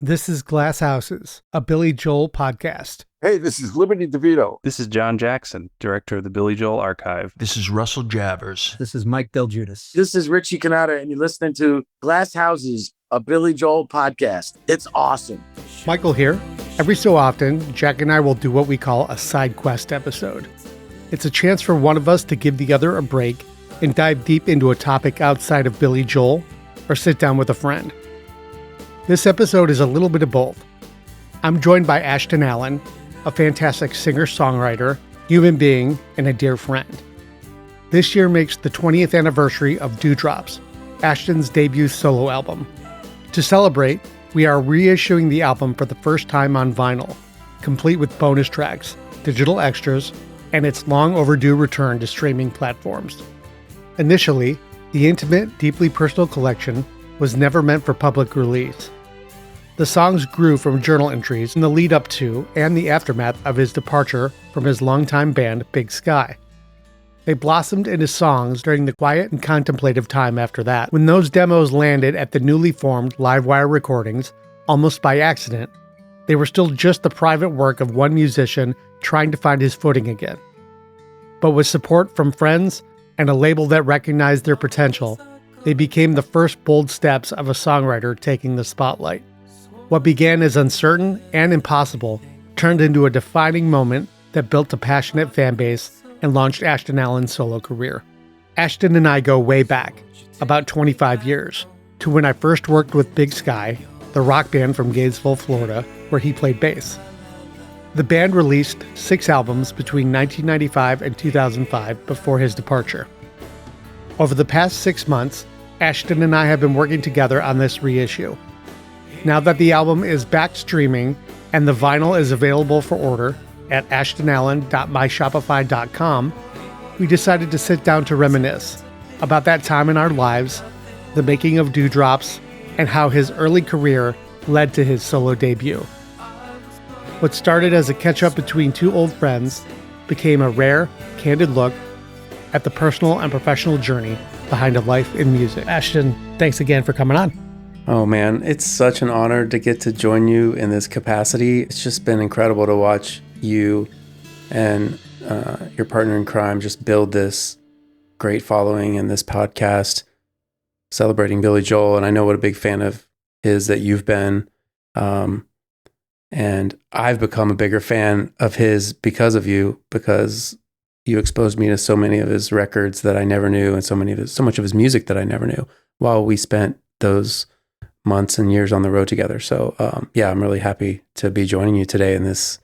This is Glass Houses, a Billy Joel podcast. Hey, this is Liberty DeVito. This is John Jackson, director of the Billy Joel Archive. This is Russell Javers. This is Mike Del Judas. This is Richie Canada, and you're listening to Glass Houses, a Billy Joel podcast. It's awesome. Michael here. Every so often, Jack and I will do what we call a side quest episode. It's a chance for one of us to give the other a break and dive deep into a topic outside of Billy Joel or sit down with a friend. This episode is a little bit of both. I'm joined by Ashton Allen, a fantastic singer-songwriter, human being, and a dear friend. This year makes the 20th anniversary of Dewdrops, Ashton's debut solo album. To celebrate, we are reissuing the album for the first time on vinyl, complete with bonus tracks, digital extras, and its long overdue return to streaming platforms. Initially, the intimate, deeply personal collection was never meant for public release. The songs grew from journal entries in the lead up to and the aftermath of his departure from his longtime band Big Sky. They blossomed into songs during the quiet and contemplative time after that, when those demos landed at the newly formed Livewire Recordings, almost by accident. They were still just the private work of one musician trying to find his footing again. But with support from friends and a label that recognized their potential, they became the first bold steps of a songwriter taking the spotlight. What began as uncertain and impossible turned into a defining moment that built a passionate fan base and launched Ashton Allen's solo career. Ashton and I go way back, about 25 years, to when I first worked with Big Sky, the rock band from Gainesville, Florida, where he played bass. The band released 6 albums between 1995 and 2005 before his departure. Over the past 6 months, Ashton and I have been working together on this reissue. Now that the album is back streaming and the vinyl is available for order at ashtonallen.myshopify.com, we decided to sit down to reminisce about that time in our lives, the making of Dewdrops, and how his early career led to his solo debut. What started as a catch-up between two old friends became a rare, candid look at the personal and professional journey behind a life in music. Ashton, thanks again for coming on. Oh man, it's such an honor to get to join you in this capacity. It's just been incredible to watch you and your partner in crime just build this great following in this podcast celebrating Billy Joel. And I know what a big fan of his that you've been. And I've become a bigger fan of his because of you, because you exposed me to so many of his records that I never knew and so much of his music that I never knew while we spent those months and years on the road together. So I'm really happy to be joining you today in this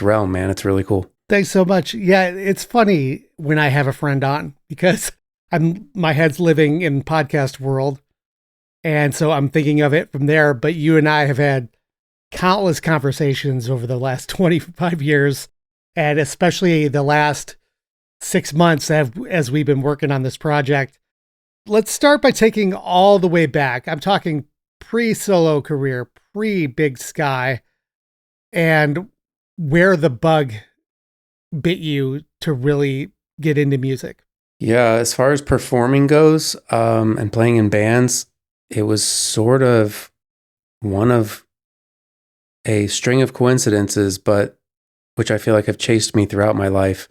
realm, man. It's really cool. Thanks so much. Yeah, it's funny when I have a friend on because my head's living in podcast world. And so I'm thinking of it from there. But you and I have had countless conversations over the last 25 years, and especially the last 6 months as we've been working on this project. Let's start by taking all the way back. I'm talking pre-solo career, pre-Big Sky, and where the bug bit you to really get into music. Yeah, as far as performing goes, and playing in bands, it was sort of one of a string of coincidences, but which I feel like have chased me throughout my life,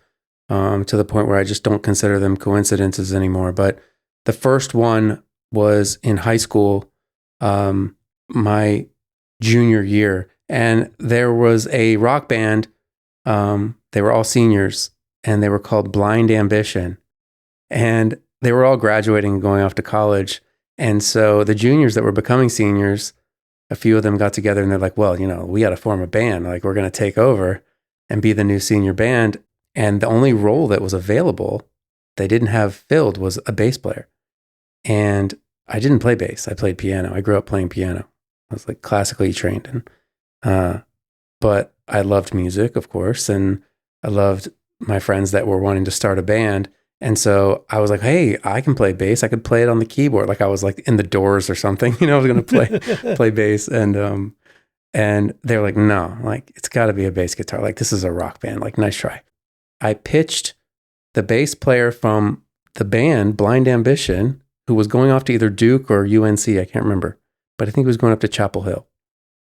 to the point where I just don't consider them coincidences anymore. But the first one was in high school, my junior year, and there was a rock band. They were all seniors, and they were called Blind Ambition, and they were all graduating and going off to college. And so the juniors that were becoming seniors, a few of them got together and they're like, well, we got to form a band. Like, we're going to take over and be the new senior band. And the only role that was available they didn't have filled was a bass player. And I didn't play bass. I played piano. I grew up playing piano. I was like classically trained. But I loved music, of course. And I loved my friends that were wanting to start a band. And so I was like, hey, I can play bass. I could play it on the keyboard. Like I was like in the Doors or something, I was going to play bass. And they're like, no, like it's got to be a bass guitar. Like this is a rock band. Like nice try. I pitched the bass player from the band Blind Ambition, who was going off to either Duke or UNC. I can't remember, but I think he was going up to Chapel Hill.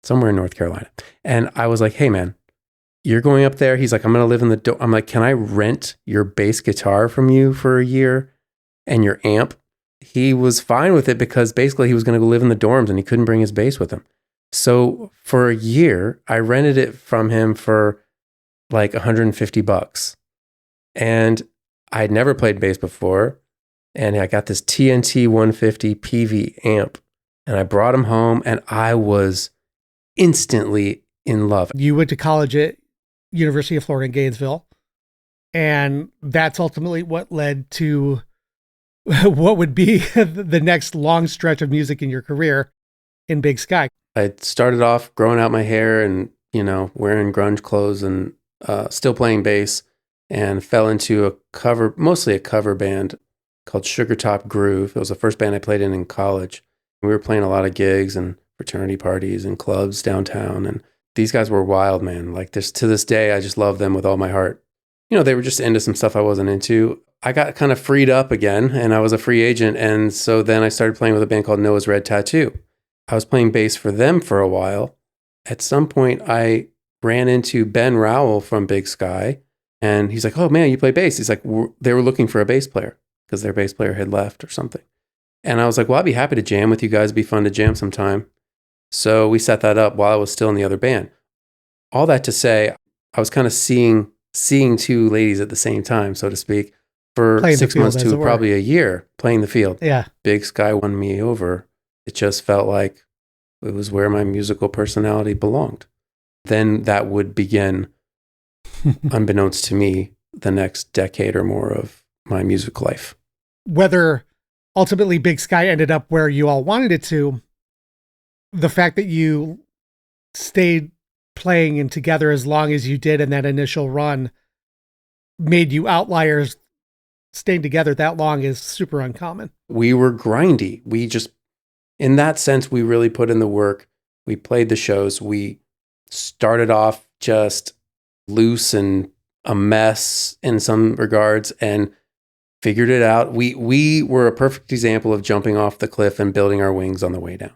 somewhere in North Carolina. And I was like, hey man, you're going up there. He's like, I'm going to live in the dorm. I'm like, can I rent your bass guitar from you for a year and your amp? He was fine with it because basically he was going to go live in the dorms and he couldn't bring his bass with him. So for a year, I rented it from him for like $150. And I'd never played bass before. And I got this TNT 150 PV amp and I brought him home and I was instantly in love. You went to college at University of Florida in Gainesville, and that's ultimately what led to what would be the next long stretch of music in your career in Big Sky. I started off growing out my hair and, wearing grunge clothes and still playing bass, and fell into mostly a cover band called Sugar Top Groove. It was the first band I played in college. We were playing a lot of gigs and fraternity parties and clubs downtown. And these guys were wild, man. Like to this day, I just love them with all my heart. They were just into some stuff I wasn't into. I got kind of freed up again and I was a free agent. And so then I started playing with a band called Noah's Red Tattoo. I was playing bass for them for a while. At some point, I ran into Ben Rowell from Big Sky, and he's like, oh man, you play bass. He's like, they were looking for a bass player because their bass player had left or something. And I was like, well, I'd be happy to jam with you guys. It'd be fun to jam sometime. So we set that up while I was still in the other band. All that to say, I was kind of seeing two ladies at the same time, so to speak, for Playing 6 field, months to probably a year, playing the field. Yeah. Big Sky won me over. It just felt like it was where my musical personality belonged. Then that would begin, unbeknownst to me, the next decade or more of my music life. Whether ultimately Big Sky ended up where you all wanted it to, the fact that you stayed playing and together as long as you did in that initial run made you outliers. Staying together that long is super uncommon. We were grindy. We just, in that sense, we really put in the work. We played the shows. We started off just loose and a mess in some regards and figured it out. We were a perfect example of jumping off the cliff and building our wings on the way down.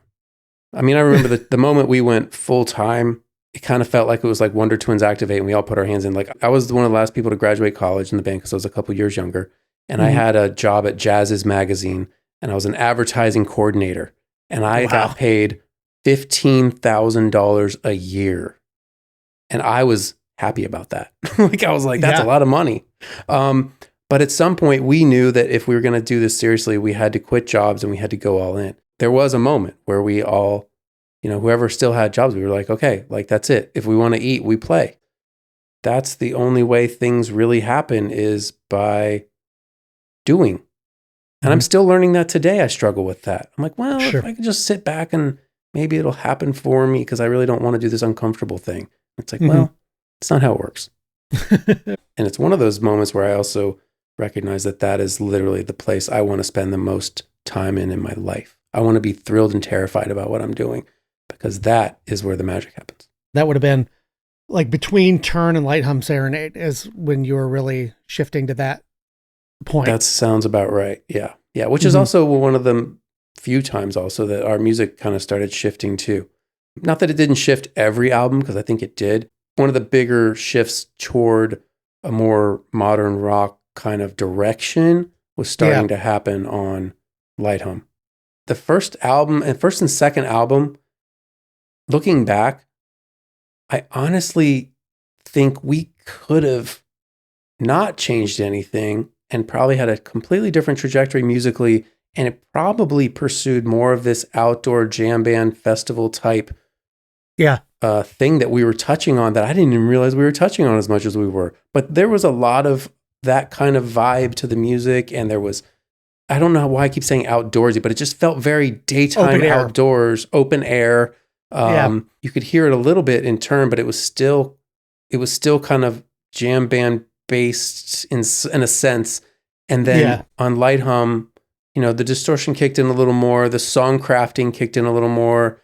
I mean, I remember the moment we went full time, it kind of felt like it was like Wonder Twins Activate, and we all put our hands in. Like, I was one of the last people to graduate college in the band because I was a couple years younger. And I had a job at Jazz's magazine, and I was an advertising coordinator. And I got paid $15,000 a year. And I was happy about that. I was like, that's a lot of money. But at some point, we knew that if we were going to do this seriously, we had to quit jobs and we had to go all in. There was a moment where we all, whoever still had jobs, we were like, okay, like that's it. If we want to eat, we play. That's the only way things really happen, is by doing. And I'm still learning that today. I struggle with that. I'm like, well, if I could just sit back and maybe it'll happen for me because I really don't want to do this uncomfortable thing. It's like, well, it's not how it works. And it's one of those moments where I also recognize that that is literally the place I want to spend the most time in my life. I want to be thrilled and terrified about what I'm doing because that is where the magic happens. That would have been like between Turn and Light Hum Serenade is when you were really shifting to that point. That sounds about right. Yeah. Yeah. Which is also one of the few times also that our music kind of started shifting too. Not that it didn't shift every album, because I think it did. One of the bigger shifts toward a more modern rock kind of direction was starting to happen on Light Hum. The first and second album, looking back, I honestly think we could have not changed anything and probably had a completely different trajectory musically, and it probably pursued more of this outdoor jam band festival type thing that we were touching on that I didn't even realize we were touching on as much as we were. But there was a lot of that kind of vibe to the music, and there was, I don't know why I keep saying outdoorsy, but it just felt very daytime outdoors, open air. You could hear it a little bit in Turn, but it was still kind of jam band based in a sense. And then on Light Hum, the distortion kicked in a little more, the song crafting kicked in a little more,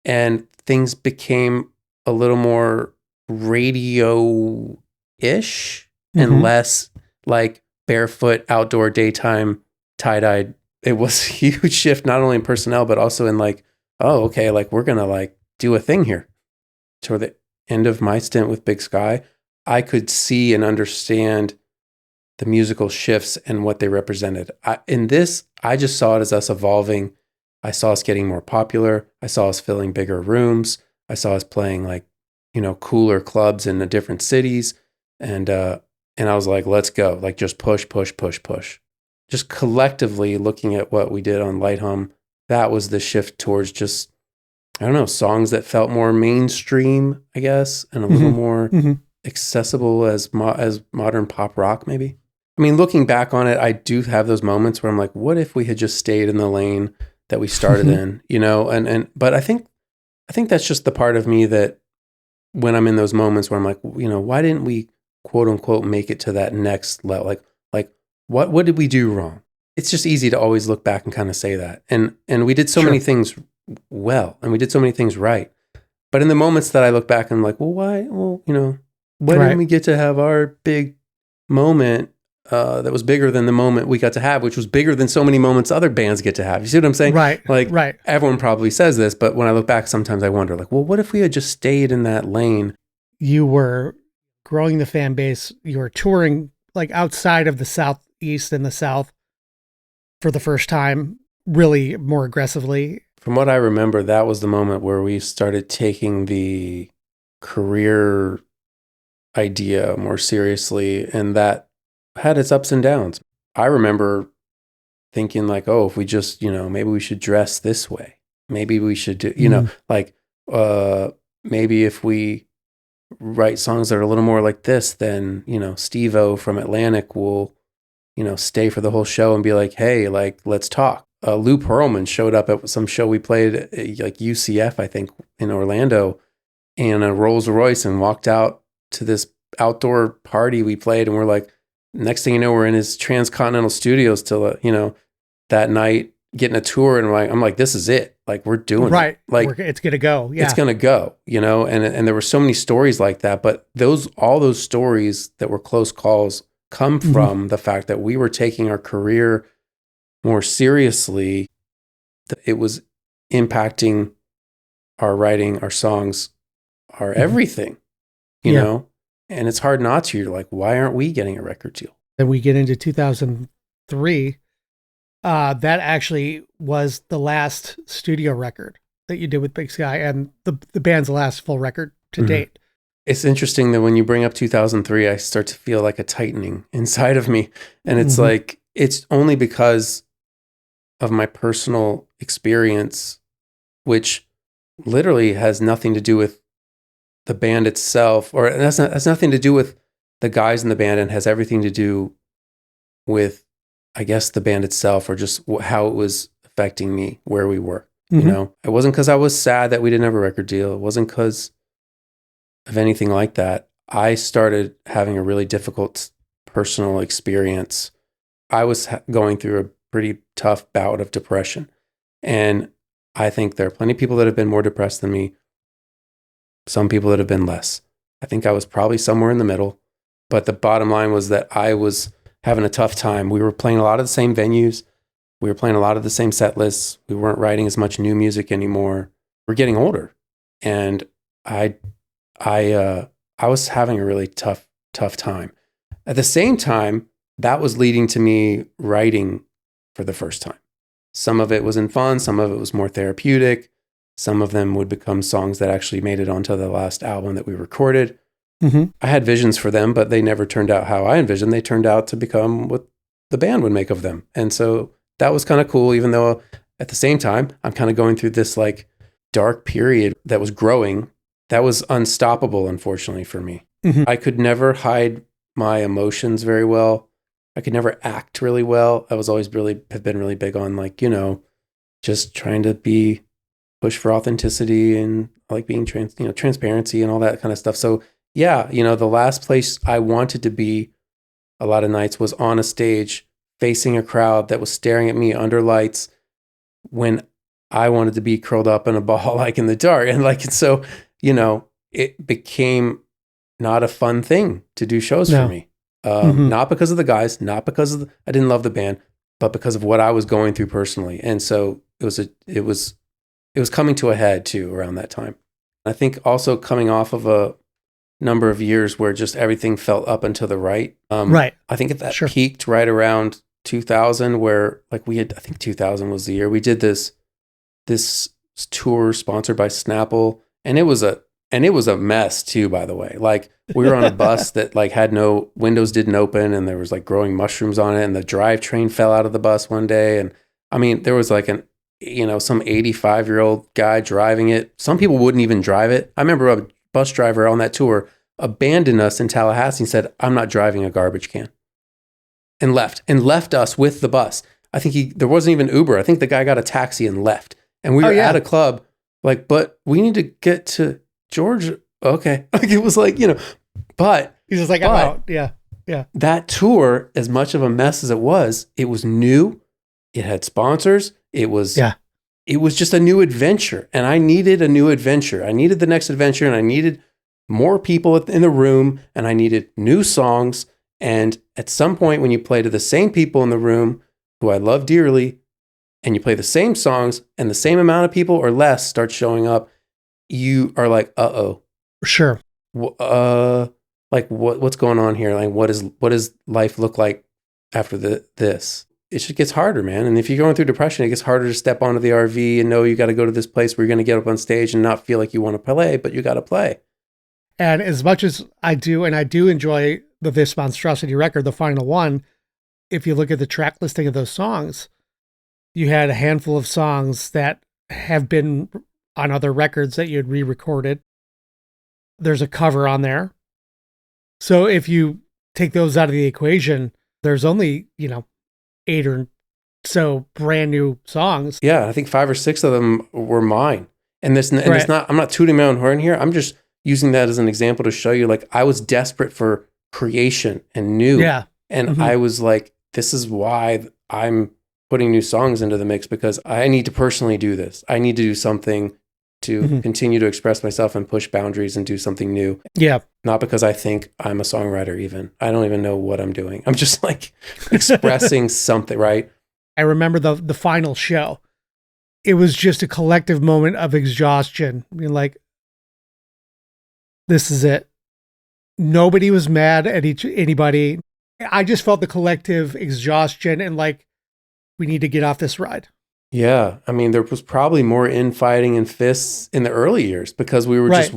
and things became a little more radio-ish and less like barefoot outdoor daytime tie-dyed. It was a huge shift, not only in personnel, but also in like, oh, okay, like we're going to like do a thing here. Toward the end of my stint with Big Sky, I could see and understand the musical shifts and what they represented. In this, I just saw it as us evolving. I saw us getting more popular. I saw us filling bigger rooms. I saw us playing like, cooler clubs in the different cities. And I was like, let's go. Like just push, push, push, push. Just collectively looking at what we did on Light Hum, that was the shift towards just, I don't know, songs that felt more mainstream, I guess, and a little more accessible as modern pop rock, maybe. I mean, looking back on it, I do have those moments where I'm like, what if we had just stayed in the lane that we started in, but I think that's just the part of me that when I'm in those moments where I'm like, why didn't we quote unquote make it to that next level? Like what did we do wrong? It's just easy to always look back and kind of say that. And we did so many things well, and we did so many things right. But in the moments that I look back, I'm like, well, why? Well, why didn't we get to have our big moment that was bigger than the moment we got to have, which was bigger than so many moments other bands get to have? You see what I'm saying? Right. Everyone probably says this, but when I look back, sometimes I wonder, like, well, what if we had just stayed in that lane? You were growing the fan base. You were touring like outside of the Southeast and the South for the first time, really more aggressively. From what I remember, that was the moment where we started taking the career idea more seriously, and that had its ups and downs. I remember thinking like, oh, if we just, maybe we should dress this way. Maybe we should do, maybe if we write songs that are a little more like this, then, Steve-O from Atlantic will, stay for the whole show and be like, hey, like, let's talk. Lou Pearlman showed up at some show we played at, like UCF, I think, in Orlando, in a Rolls Royce, and walked out to this outdoor party we played, and we're like, next thing you know, we're in his Transcontinental Studios till that night, getting a tour, and I'm like, this is it. Like, we're doing it. Like, it's gonna go. Yeah, it's gonna go. And there were so many stories like that, but all those stories that were close calls come from the fact that we were taking our career more seriously. It was impacting our writing, our songs, our everything. You know. And it's hard not to. You're like, why aren't we getting a record deal? Then we get into 2003. That actually was the last studio record that you did with Big Sky, and the band's last full record to date. It's interesting that when you bring up 2003, I start to feel like a tightening inside of me. And it's like, it's only because of my personal experience, which literally has nothing to do with the band itself, or has nothing to do with the guys in the band, and has everything to do with, I guess, the band itself, or just how it was affecting me, where we were. It wasn't because I was sad that we didn't have a record deal. It wasn't because of anything like that. I started having a really difficult personal experience. I was going through a pretty tough bout of depression. And I think there are plenty of people that have been more depressed than me. Some people that have been less. I think I was probably somewhere in the middle. But the bottom line was that I was having a tough time. We were playing a lot of the same venues. We were playing a lot of the same set lists. We weren't writing as much new music anymore. We're getting older. And I was having a really tough time. At the same time, that was leading to me writing for the first time. Some of it was in fun. Some of it was more therapeutic. Some of them would become songs that actually made it onto the last album that we recorded. I had visions for them, but they never turned out how I envisioned. They turned out to become what the band would make of them. And so that was kind of cool, even though at the same time, I'm kind of going through this like dark period that was growing. That was unstoppable, unfortunately, for me. I could never hide my emotions very well. I could never act really well. I was always have been really big on like, just trying to push for authenticity and like being transparency and all that kind of stuff. So yeah, the last place I wanted to be a lot of nights was on a stage facing a crowd that was staring at me under lights when I wanted to be curled up in a ball, like in the dark. And so, it became not a fun thing to do shows for me. Not because of the guys, not because I didn't love the band, but because of what I was going through personally. And so it was coming to a head too around that time. I think also coming off of a number of years where just everything felt up and to the right. Right. I think that Sure. peaked right around 2000, where like I think 2000 was the year we did this tour sponsored by Snapple, and it was a mess too, by the way. Like we were on a bus that like had no windows, didn't open, and there was like growing mushrooms on it, and the drivetrain fell out of the bus one day, and I mean there was like some 85-year-old guy driving it. Some people wouldn't even drive it. I remember a bus driver on that tour abandoned us in Tallahassee and said, "I'm not driving a garbage can," and left us with the bus. I think there wasn't even Uber. I think the guy got a taxi and left. And we were at a club, like, but we need to get to Georgia. Okay. Like it was like, but He's just like, I'm out. Yeah. Yeah. That tour, as much of a mess as it was new. It had sponsors. It was just a new adventure. And I needed a new adventure. I needed the next adventure, and I needed more people in the room, and I needed new songs. And at some point when you play to the same people in the room who I love dearly, and you play the same songs and the same amount of people or less start showing up, you are like, uh-oh. Sure. Like what's going on here? Like what does life look like after this? It just gets harder, man. And if you're going through depression, it gets harder to step onto the RV and know you got to go to this place where you're going to get up on stage and not feel like you want to play, but you got to play. And as much as I do enjoy This Monstrosity record, the final one, if you look at the track listing of those songs, you had a handful of songs that have been on other records that you had re-recorded. There's a cover on there. So if you take those out of the equation, there's only, 8 or so brand new songs. Yeah, I think 5 or 6 of them were mine. And it's not, I'm not tooting my own horn here. I'm just using that as an example to show you, like, I was desperate for creation and new. Yeah. And I was like, this is why I'm putting new songs into the mix, because I need to personally do this. I need to do something to continue to express myself and push boundaries and do something new. Yeah. Not because I think I'm a songwriter even. I don't even know what I'm doing. I'm just like expressing something, right? I remember the final show. It was just a collective moment of exhaustion. I mean, like, this is it. Nobody was mad at anybody. I just felt the collective exhaustion and like, we need to get off this ride. Yeah. I mean, there was probably more infighting and fists in the early years because we were just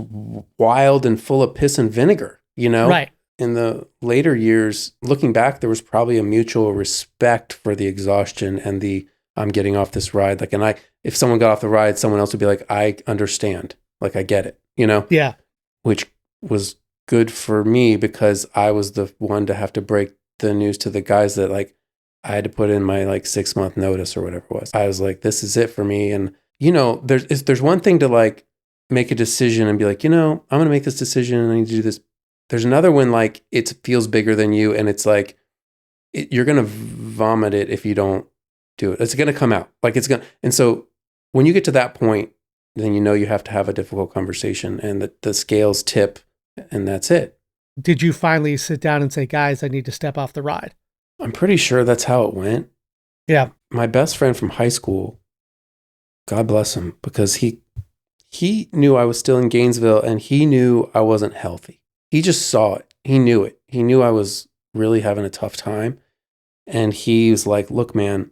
wild and full of piss and vinegar, Right. In the later years, looking back, there was probably a mutual respect for the exhaustion and the I'm getting off this ride. Like, and if someone got off the ride, someone else would be like, I understand. Like, I get it, Yeah. Which was good for me because I was the one to have to break the news to the guys that like, I had to put in my like 6-month notice or whatever it was. I was like, this is it for me. And, there's one thing to like make a decision and be like, I'm going to make this decision and I need to do this. There's another one, like it feels bigger than you. And it's like, you're going to vomit it if you don't do it. It's going to come out like and so when you get to that point, then you have to have a difficult conversation and the scales tip and that's it. Did you finally sit down and say, guys, I need to step off the ride? I'm pretty sure that's how it went. Yeah. My best friend from high school, God bless him, because he knew I was still in Gainesville and he knew I wasn't healthy. He just saw it. He knew it. He knew I was really having a tough time. And he was like, look, man,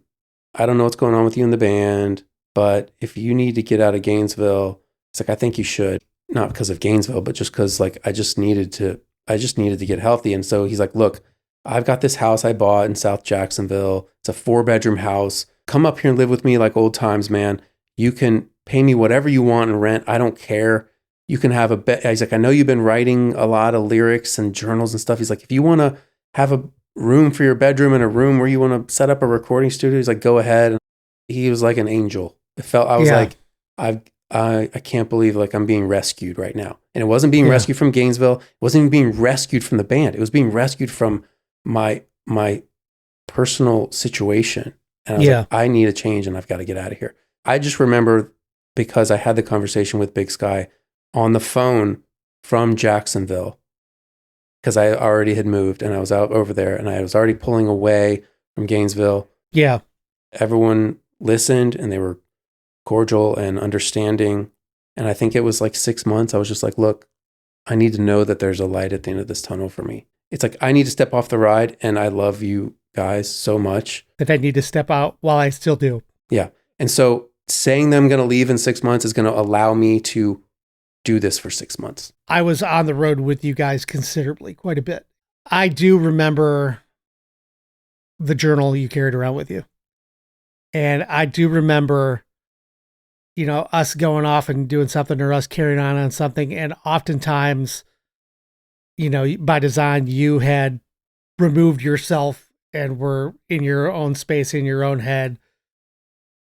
I don't know what's going on with you in the band, but if you need to get out of Gainesville, it's like, I think you should. Not because of Gainesville, but just because like I just needed to get healthy. And so he's like, look, I've got this house I bought in South Jacksonville. It's a 4-bedroom house. Come up here and live with me like old times, man. You can pay me whatever you want in rent. I don't care. You can have he's like, I know you've been writing a lot of lyrics and journals and stuff. He's like, if you want to have a room for your bedroom and a room where you want to set up a recording studio, he's like, go ahead. And he was like an angel. I was like, I can't believe like I'm being rescued right now. And it wasn't being rescued from Gainesville. It wasn't even being rescued from the band. It was being rescued from my personal situation. And I was like, I need a change and I've got to get out of here. I just remember because I had the conversation with Big Sky on the phone from Jacksonville because I already had moved and I was out over there and I was already pulling away from Gainesville. Yeah. Everyone listened and they were cordial and understanding. And I think it was like 6 months. I was just like, look, I need to know that there's a light at the end of this tunnel for me. It's like, I need to step off the ride, and I love you guys so much that I need to step out while I still do. Yeah. And so saying that I'm going to leave in 6 months is going to allow me to do this for 6 months. I was on the road with you guys considerably, quite a bit. I do remember the journal you carried around with you. And I do remember, us going off and doing something or us carrying on something. And oftentimes, by design, you had removed yourself and were in your own space, in your own head,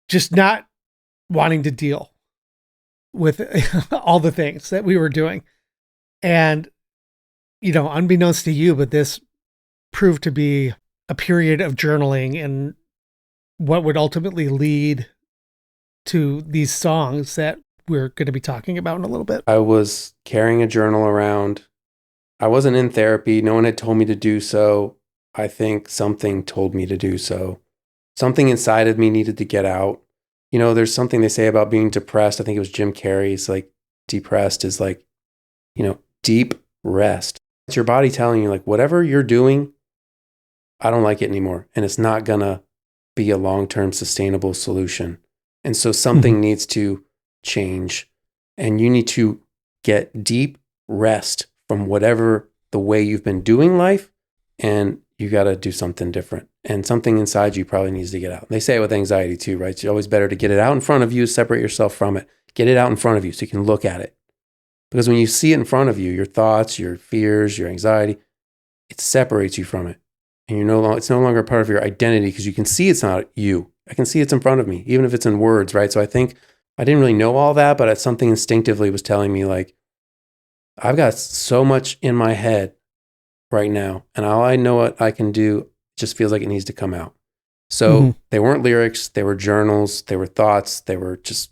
just not wanting to deal with all the things that we were doing. And, unbeknownst to you, but this proved to be a period of journaling and what would ultimately lead to these songs that we're going to be talking about in a little bit. I was carrying a journal around. I wasn't in therapy. No one had told me to do so. I think something told me to do so. Something inside of me needed to get out. There's something they say about being depressed. I think it was Jim Carrey's, like, depressed is like, deep rest. It's your body telling you, like, whatever you're doing, I don't like it anymore. And it's not going to be a long-term sustainable solution. And so something needs to change. And you need to get deep rest from whatever the way you've been doing life. And you got to do something different. And something inside you probably needs to get out. They say it with anxiety too, right? It's always better to get it out in front of you, separate yourself from it. Get it out in front of you so you can look at it. Because when you see it in front of you, your thoughts, your fears, your anxiety, it separates you from it. And it's no longer a part of your identity because you can see it's not you. I can see it's in front of me, even if it's in words, right? So I think I didn't really know all that, but something instinctively was telling me, like, I've got so much in my head right now, and all I know what I can do just feels like it needs to come out. So they weren't lyrics, they were journals, they were thoughts, they were just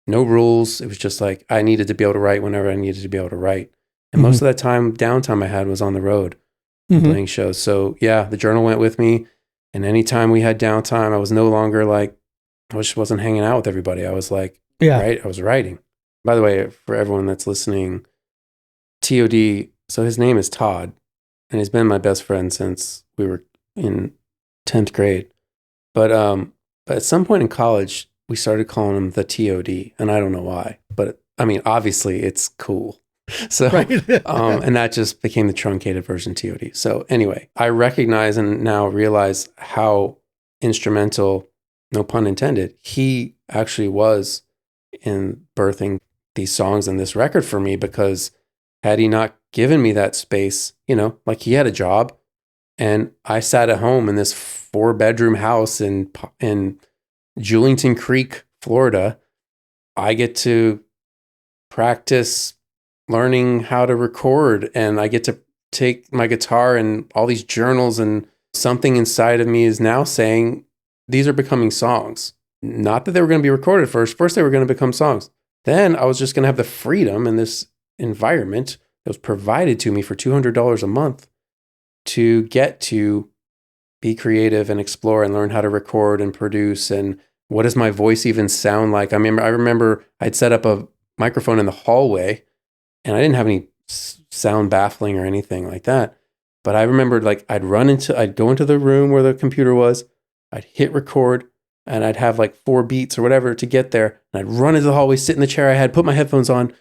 no rules. It was just like I needed to be able to write whenever I needed to be able to write. And most of that downtime I had was on the road playing shows. So yeah, the journal went with me. And anytime we had downtime, I was no longer like, I just wasn't hanging out with everybody. I was like, right, I was writing. By the way, for everyone that's listening, TOD, so his name is Todd, and he's been my best friend since we were in 10th grade. But at some point in college, we started calling him the TOD, and I don't know why. But I mean, obviously, it's cool. So, and that just became the truncated version TOD. So anyway, I recognize and now realize how instrumental, no pun intended, he actually was in birthing these songs and this record for me, because had he not given me that space, like he had a job and I sat at home in this 4-bedroom house in Julington Creek, Florida. I get to practice learning how to record, and I get to take my guitar and all these journals, and something inside of me is now saying these are becoming songs. Not that they were going to be recorded first. First, they were going to become songs. Then I was just going to have the freedom in this environment that was provided to me for $200 a month to get to be creative and explore and learn how to record and produce. And what does my voice even sound like? I remember I'd set up a microphone in the hallway, and I didn't have any sound baffling or anything like that. But I remembered, like, I'd go into the room where the computer was, I'd hit record, and I'd have like 4 beats or whatever to get there. And I'd run into the hallway, sit in the chair I had, put my headphones on,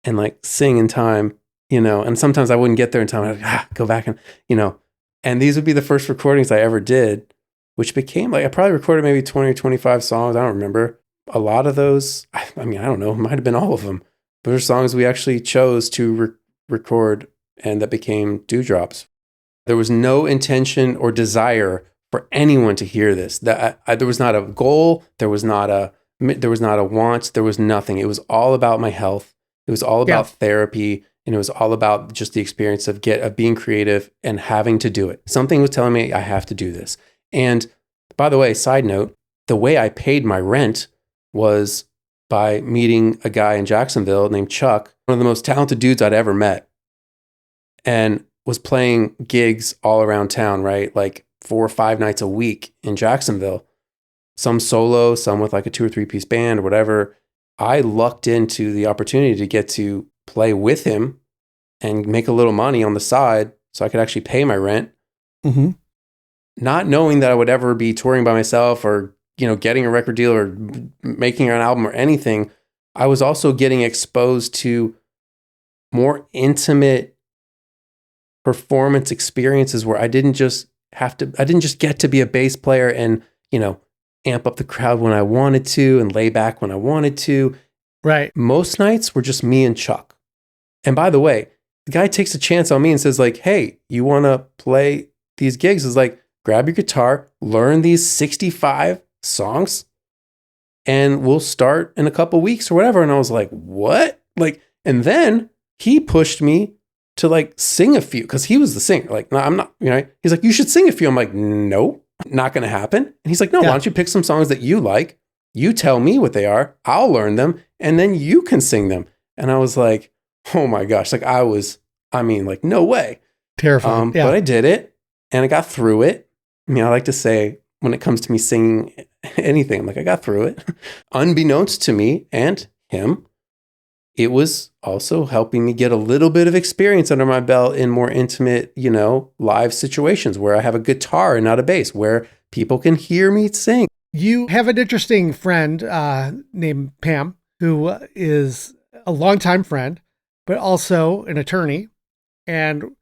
and like sing in time, and sometimes I wouldn't get there in time. I'd go back and, and these would be the first recordings I ever did, which became like, I probably recorded maybe 20 or 25 songs. I don't remember. A lot of those, I don't know, it might have been all of them. But there's songs we actually chose to record, and that became Dewdrops. There was no intention or desire for anyone to hear this. There was not a goal. There was not a want. There was nothing. It was all about my health. It was all about therapy, and it was all about just the experience of being creative and having to do it. Something was telling me I have to do this. And by the way, side note, the way I paid my rent was by meeting a guy in Jacksonville named Chuck, one of the most talented dudes I'd ever met, and was playing gigs all around town, right? Like 4 or 5 nights a week in Jacksonville, some solo, some with like a 2 or 3 piece band or whatever. I lucked into the opportunity to get to play with him and make a little money on the side so I could actually pay my rent. Mm-hmm. Not knowing that I would ever be touring by myself or, getting a record deal or making an album or anything. I was also getting exposed to more intimate performance experiences where I didn't just get to be a bass player and, amp up the crowd when I wanted to and lay back when I wanted to. Right. Most nights were just me and Chuck. And by the way, the guy takes a chance on me and says like, hey, you want to play these gigs? It's like, grab your guitar, learn these 65 songs, and we'll start in a couple weeks or whatever. And I was like, what? And then he pushed me to sing a few because he was the singer. No, I'm not, he's like, you should sing a few. I'm like, nope, not going to happen. And he's like, no, why don't you pick some songs that you like? You tell me what they are. I'll learn them and then you can sing them. And I was like, oh my gosh. No way. Terrifying. But I did it and I got through it. I like to say when it comes to me singing anything, I'm like, I got through it. Unbeknownst to me and him, it was also helping me get a little bit of experience under my belt in more intimate, live situations where I have a guitar and not a bass, where people can hear me sing. You have an interesting friend named Pam, who is a longtime friend, but also an attorney, and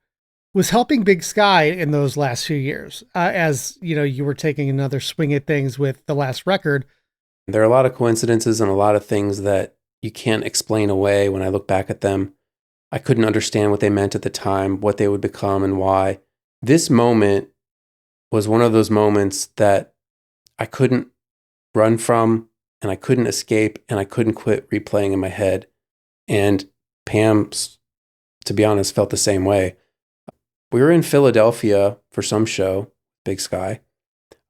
was helping Big Sky in those last few years, as you were taking another swing at things with the last record. There are a lot of coincidences and a lot of things that you can't explain away when I look back at them. I couldn't understand what they meant at the time, what they would become and why. This moment was one of those moments that I couldn't run from and I couldn't escape and I couldn't quit replaying in my head. And Pam, to be honest, felt the same way. We were in Philadelphia for some show, Big Sky.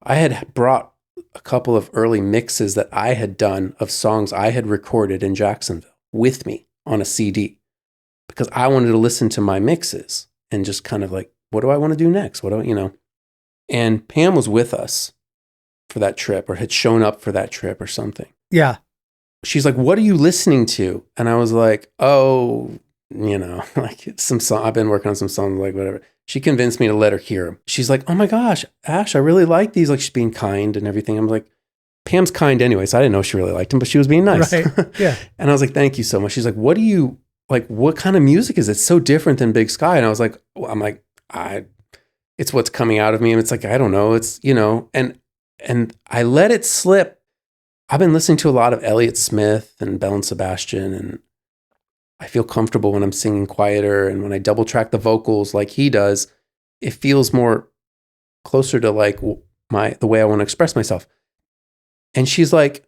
I had brought a couple of early mixes that I had done of songs I had recorded in Jacksonville with me on a CD because I wanted to listen to my mixes and just kind of what do I want to do next? And Pam was with us for that trip or had shown up for that trip or something. Yeah. She's like, what are you listening to? And I was like, oh, some song. I've been working on some songs, whatever. She convinced me to let her hear them. She's like, oh my gosh, Ash, I really like these. She's being kind and everything. I'm like, Pam's kind anyway, so I didn't know she really liked him, but she was being nice. Right. Yeah. And I was like, thank you so much. She's like, what do you, what kind of music is it? It's so different than Big Sky. And I was like, it's what's coming out of me. And it's I don't know. It's, and I let it slip. I've been listening to a lot of Elliott Smith and Belle and Sebastian, and I feel comfortable when I'm singing quieter. And when I double track the vocals like he does, it feels more closer to the way I want to express myself. And she's like,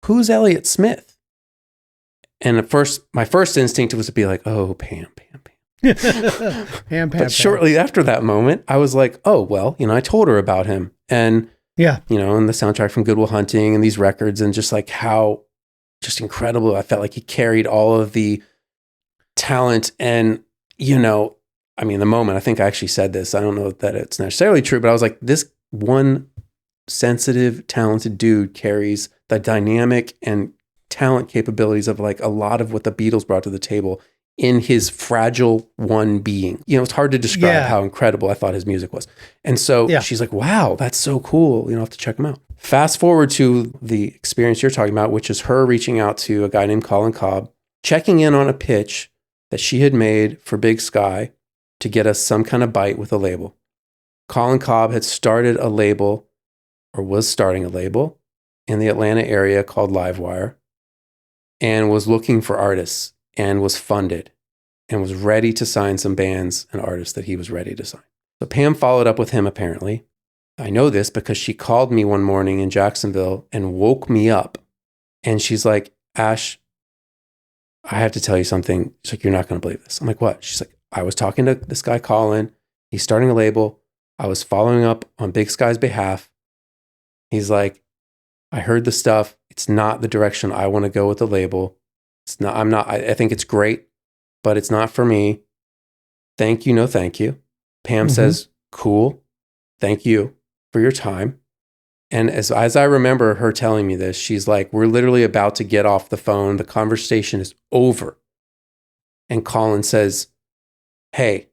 who's Elliott Smith? And at first, my first instinct was to be like, oh, Pam. Pam. But shortly after that moment, I was like, oh, well, I told her about him. And, yeah, and the soundtrack from Good Will Hunting and these records and just how just incredible. I felt like he carried all of the talent and, the moment, I think I actually said this, I don't know that it's necessarily true, but I was like, this one sensitive, talented dude carries the dynamic and talent capabilities of a lot of what the Beatles brought to the table in his fragile one being. It's hard to describe how incredible I thought his music was. And so she's like, wow, that's so cool. I'll have to check him out. Fast forward to the experience you're talking about, which is her reaching out to a guy named Colin Cobb, checking in on a pitch that she had made for Big Sky to get us some kind of bite with a label. Colin Cobb had started a label, or was starting a label, in the Atlanta area called Livewire, and was looking for artists and was funded and was ready to sign some bands and artists that he was ready to sign. So Pam followed up with him, apparently. I know this because she called me one morning in Jacksonville and woke me up. And she's like, Ash, I have to tell you something. She's like, you're not going to believe this. I'm like, what? She's like, I was talking to this guy, Colin. He's starting a label. I was following up on Big Sky's behalf. He's like, I heard the stuff. It's not the direction I want to go with the label. It's not, I think it's great, but it's not for me. Thank you. No, thank you. Pam says, cool. Thank you for your time. And as I remember her telling me this, she's like, we're literally about to get off the phone. The conversation is over. And Colin says, hey,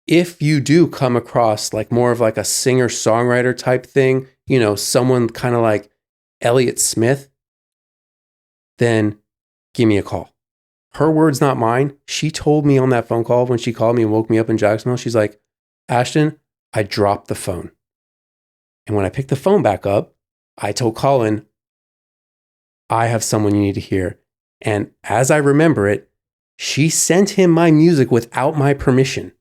if you do come across like more of like a singer-songwriter type thing, you know, someone kind of like Elliott Smith, then give me a call. Her words, not mine. She told me on that phone call when she called me and woke me up in Jacksonville, she's like, Ashton, I dropped the phone. And when I picked the phone back up, I told Colin, I have someone you need to hear. And as I remember it, she sent him my music without my permission.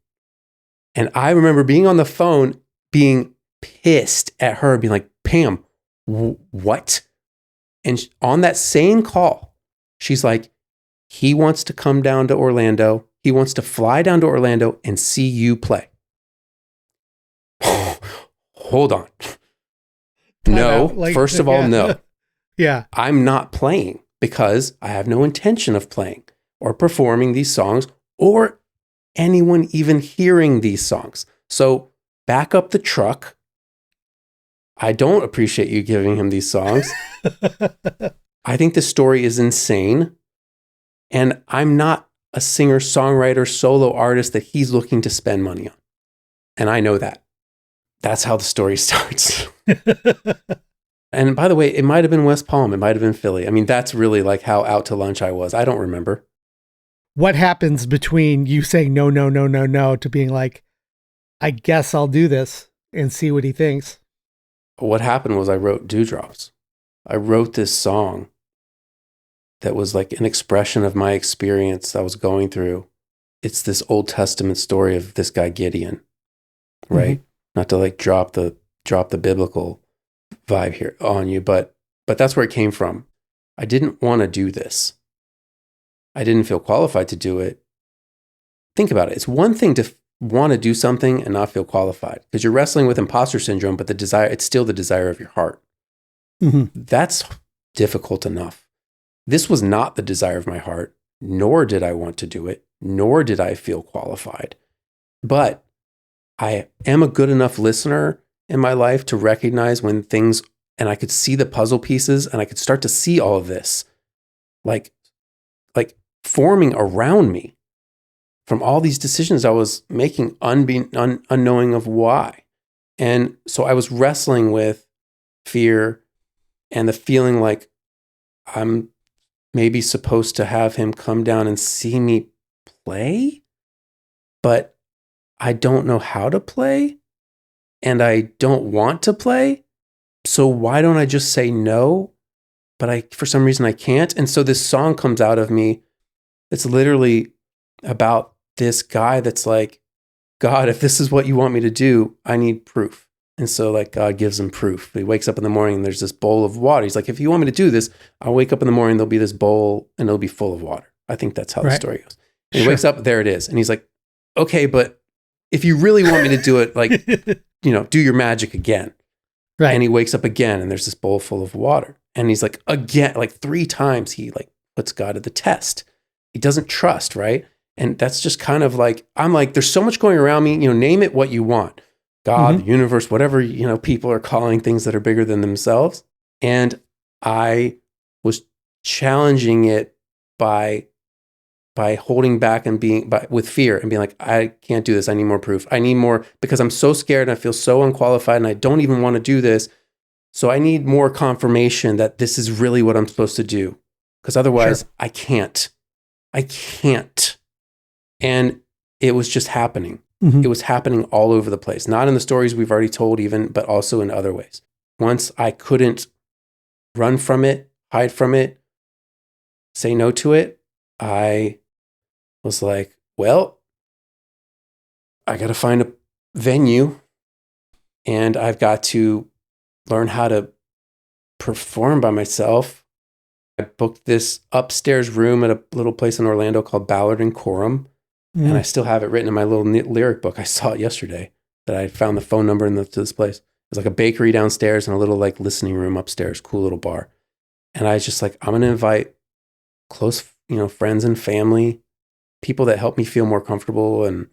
And I remember being on the phone, being pissed at her, being like, Pam, what? And on that same call, she's like, he wants to come down to Orlando. He wants to fly down to Orlando and see you play. Hold on. No, first of all, no. Yeah. I'm not playing because I have no intention of playing or performing these songs or anyone even hearing these songs. So back up the truck. I don't appreciate you giving him these songs. I think the story is insane. And I'm not a singer-songwriter solo artist that he's looking to spend money on. And I know that. That's how the story starts. And by the way, it might have been West Palm. It might have been Philly. I mean, that's really like how out to lunch I was. I don't remember. What happens between you saying no, no, no, no, no to being like, I guess I'll do this and see what he thinks? What happened was I wrote Dewdrops. I wrote this song that was like an expression of my experience I was going through. It's this Old Testament story of this guy Gideon, right? Mm-hmm. Not to like drop the biblical vibe here on you, but that's where it came from. I didn't want to do this. I didn't feel qualified to do it. Think about it. It's one thing to want to do something and not feel qualified because you're wrestling with imposter syndrome, but it's still the desire of your heart. Mm-hmm. That's difficult enough. This was not the desire of my heart, nor did I want to do it, nor did I feel qualified. But I am a good enough listener in my life to recognize when things, and I could see the puzzle pieces and I could start to see all of this like forming around me from all these decisions I was making unknowing of why. And so I was wrestling with fear and the feeling like I'm maybe supposed to have him come down and see me play, but I don't know how to play and I don't want to play. So why don't I just say no? But for some reason I can't. And so this song comes out of me. It's literally about this guy that's like, God, if this is what you want me to do, I need proof. And so like God gives him proof. He wakes up in the morning and there's this bowl of water. He's like, if you want me to do this, I'll wake up in the morning, there'll be this bowl and it'll be full of water. I think that's how the story goes. And he wakes up, there it is. And he's like, okay, if you really want me to do it, like, do your magic again. Right. And he wakes up again and there's this bowl full of water. And he's like, again, like 3 times he like puts God at the test. He doesn't trust, right? And that's just kind of like, I'm like, there's so much going around me, name it what you want. God, the universe, whatever, people are calling things that are bigger than themselves. And I was challenging it by holding back and with fear and being like, I can't do this. I need more proof. I need more because I'm so scared and I feel so unqualified and I don't even want to do this. So I need more confirmation that this is really what I'm supposed to do. Because otherwise I can't. And it was just happening. Mm-hmm. It was happening all over the place. Not in the stories we've already told even, but also in other ways. Once I couldn't run from it, hide from it, say no to it, I was like, well, I got to find a venue and I've got to learn how to perform by myself. I booked this upstairs room at a little place in Orlando called Ballard and Coram. Mm. And I still have it written in my little lyric book. I saw it yesterday that I found the phone number to this place. It was like a bakery downstairs and a little like listening room upstairs, cool little bar. And I was just like, I'm going to invite close, friends and family, people that help me feel more comfortable. And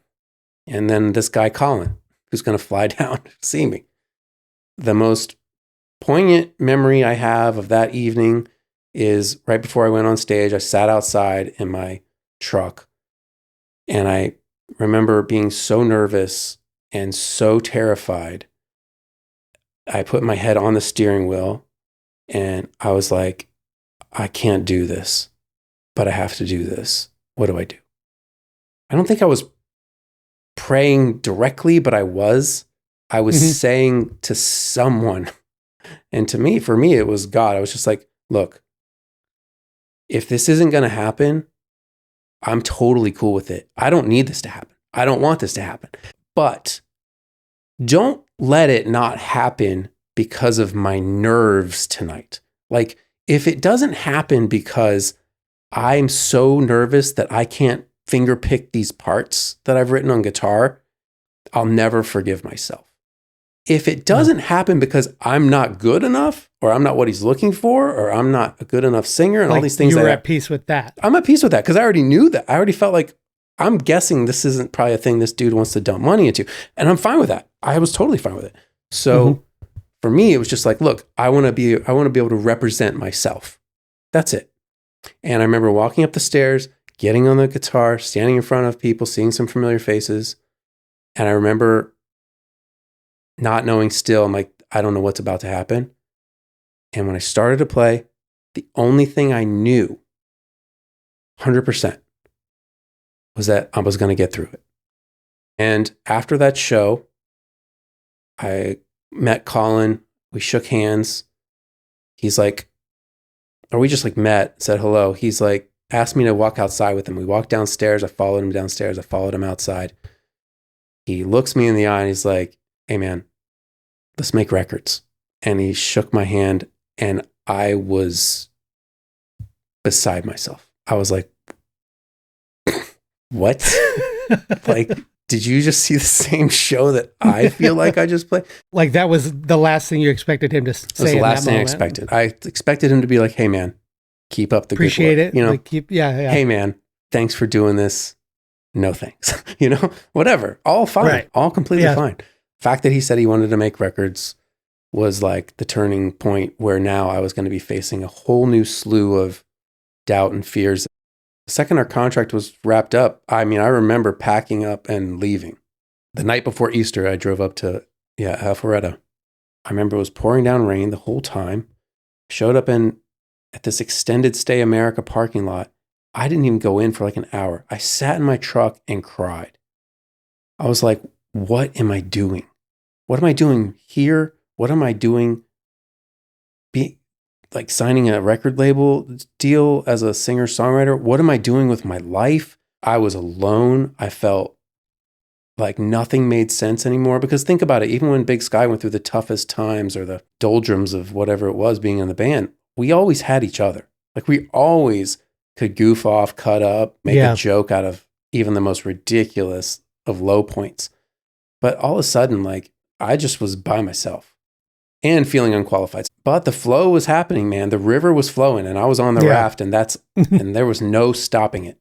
then this guy, Colin, who's going to fly down to see me. The most poignant memory I have of that evening is right before I went on stage, I sat outside in my truck, and I remember being so nervous and so terrified. I put my head on the steering wheel and I was like, I can't do this, but I have to do this. What do I do? I don't think I was praying directly, but I was. I was saying to someone, and for me, it was God. I was just like, look, if this isn't going to happen, I'm totally cool with it. I don't need this to happen. I don't want this to happen. But don't let it not happen because of my nerves tonight. Like, if it doesn't happen because I'm so nervous that I can't finger pick these parts that I've written on guitar, I'll never forgive myself. If it doesn't happen because I'm not good enough, or I'm not what he's looking for, or I'm not a good enough singer, and all these things, you were at peace with that. I'm at peace with that because I already knew that. I already felt like, I'm guessing this isn't probably a thing this dude wants to dump money into, and I'm fine with that. I was totally fine with it. So for me, it was just like, look, I want to be able to represent myself. That's it. And I remember walking up the stairs, getting on the guitar, standing in front of people, seeing some familiar faces, and I remember not knowing still, I'm like, I don't know what's about to happen. And when I started to play, the only thing I knew 100% was that I was going to get through it. And after that show, I met Colin. We shook hands. He's like, or we just like met, said hello. He's like, asked me to walk outside with him. We walked downstairs. I followed him downstairs. I followed him outside. He looks me in the eye and he's like, hey man, let's make records. And he shook my hand and I was beside myself. I was like, what? Like, did you just see the same show that I feel like I just played? Like, that was the last thing you expected him to say. That was the last thing I expected. I expected him to be like, hey man, keep up the appreciate good work. it. You know, like yeah. Hey man, thanks for doing this. No thanks. You know, whatever. All fine. Right. All completely fine. Fact that he said he wanted to make records was like the turning point where now I was going to be facing a whole new slew of doubt and fears. The second our contract was wrapped up, I mean, I remember packing up and leaving. The night before Easter, I drove up to, Alpharetta. I remember it was pouring down rain the whole time. Showed up at this extended stay America parking lot. I didn't even go in for like an hour. I sat in my truck and cried. I was like, what am I doing? What am I doing here? What am I doing? Like signing a record label deal as a singer-songwriter? What am I doing with my life? I was alone. I felt like nothing made sense anymore. Because think about it, even when Big Sky went through the toughest times or the doldrums of whatever it was being in the band, we always had each other. Like, we always could goof off, cut up, make a joke out of even the most ridiculous of low points. But all of a sudden, like, I just was by myself and feeling unqualified. But the flow was happening, man. The river was flowing and I was on the raft, and and there was no stopping it.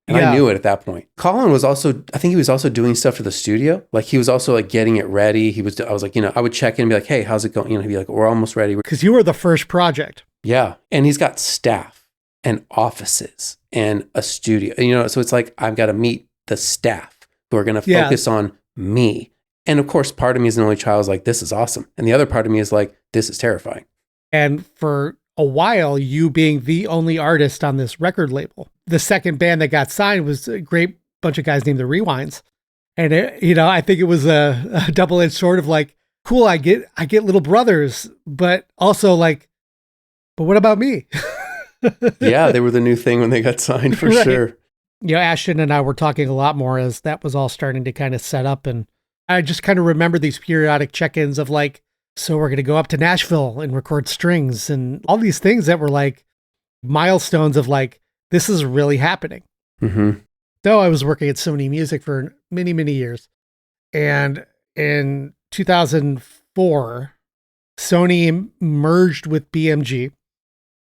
And I knew it at that point. Colin was also, I think he was also doing stuff for the studio. Like, he was also like getting it ready. I was like, I would check in and be like, hey, how's it going? He'd be like, we're almost ready. Because you were the first project. Yeah. And he's got staff and offices and a studio, so it's like, I've got to meet the staff who are going to focus on me. And of course, part of me as an only child is like, this is awesome. And the other part of me is like, this is terrifying. And for a while, you being the only artist on this record label, the second band that got signed was a great bunch of guys named the Rewinds. And I think it was a double-edged sword of like, cool, I get little brothers, but also like, but what about me? Yeah, they were the new thing when they got signed for sure. Ashton and I were talking a lot more as that was all starting to kind of set up. And I just kind of remember these periodic check-ins of like, so we're going to go up to Nashville and record strings and all these things that were like milestones of like, this is really happening. Mm-hmm. Though I was working at Sony Music for many, many years. And in 2004, Sony merged with BMG.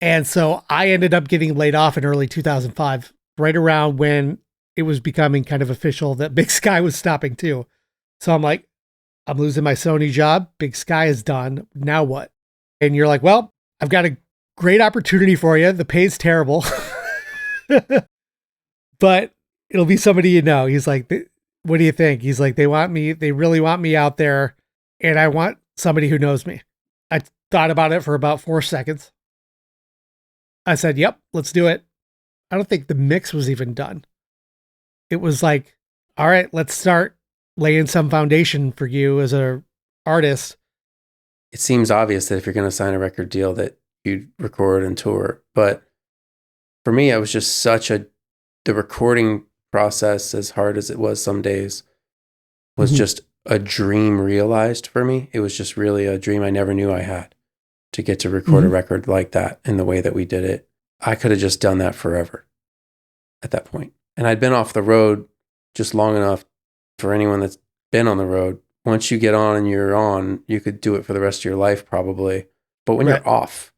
And so I ended up getting laid off in early 2005, right around when it was becoming kind of official that Big Sky was stopping too. So I'm like, I'm losing my Sony job. Big Sky is done. Now what? And you're like, well, I've got a great opportunity for you. The pay's terrible, but it'll be somebody you know. He's like, what do you think? He's like, they really want me out there, and I want somebody who knows me. I thought about it for about 4 seconds. I said, yep, let's do it. I don't think the mix was even done. It was like, all right, let's start laying some foundation for you as an artist. It seems obvious that if you're going to sign a record deal that you'd record and tour. But for me, I was just the recording process, as hard as it was some days, was just a dream realized for me. It was just really a dream I never knew I had, to get to record a record like that in the way that we did it. I could have just done that forever at that point. And I'd been off the road just long enough for anyone that's been on the road. Once you get on and you're on, you could do it for the rest of your life probably. But when you're off,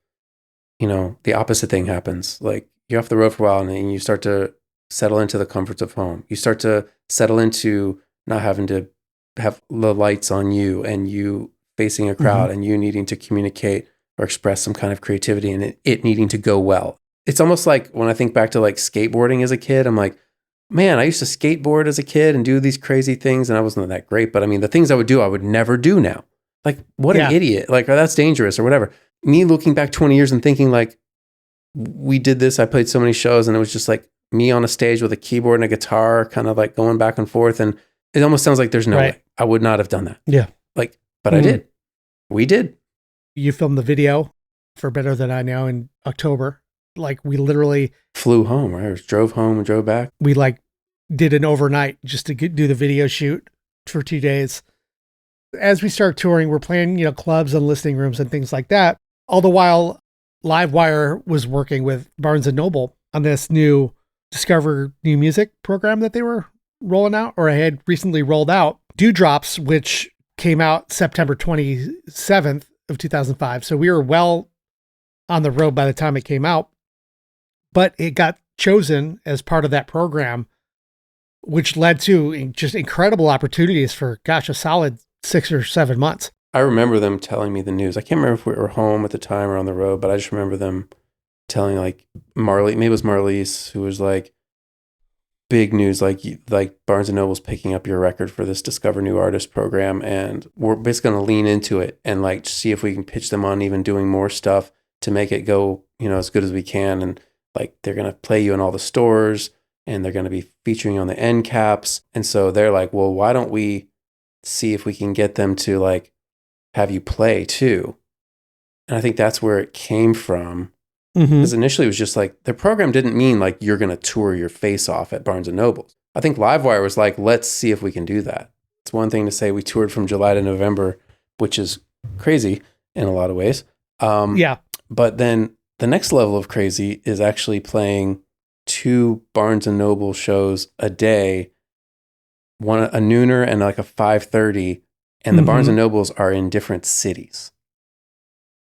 the opposite thing happens. Like, you're off the road for a while and you start to settle into the comforts of home. You start to settle into not having to have the lights on you and you facing a crowd and you needing to communicate or express some kind of creativity and it needing to go well. It's almost like when I think back to like skateboarding as a kid, I'm like, man, I used to skateboard as a kid and do these crazy things and I wasn't that great. But I mean, the things I would do, I would never do now. Like, what an idiot. Like, or that's dangerous or whatever. Me looking back 20 years and thinking like, we did this, I played so many shows and it was just like me on a stage with a keyboard and a guitar kind of like going back and forth. And it almost sounds like there's no way. I would not have done that. Yeah. Like, but I did. We did. You filmed the video for Better Than I Know in October. Like, we literally flew home, right? Or drove home and drove back. We like did an overnight just to do the video shoot for 2 days. As we start touring, we're playing, clubs and listening rooms and things like that. All the while, Livewire was working with Barnes & Noble on this new Discover New Music program that they were rolling out, or had recently rolled out. Dewdrops, which came out September 27th of 2005. So we were well on the road by the time it came out. But it got chosen as part of that program, which led to just incredible opportunities for, a solid 6 or 7 months. I remember them telling me the news. I can't remember if we were home at the time or on the road, but I just remember them telling like maybe it was Marlise, who was like, big news, like Barnes & Noble's picking up your record for this Discover New Artist program, and we're basically going to lean into it and like see if we can pitch them on even doing more stuff to make it go, as good as we can. And like, they're going to play you in all the stores and they're going to be featuring on the end caps. And so they're like, well, why don't we see if we can get them to like have you play too? And I think that's where it came from. Because initially it was just like, the program didn't mean like you're going to tour your face off at Barnes & Noble's. I think Livewire was like, let's see if we can do that. It's one thing to say we toured from July to November, which is crazy in a lot of ways. But then the next level of crazy is actually playing 2 Barnes & Noble shows a day, one a nooner and like a 5:30, and the Barnes & Nobles are in different cities.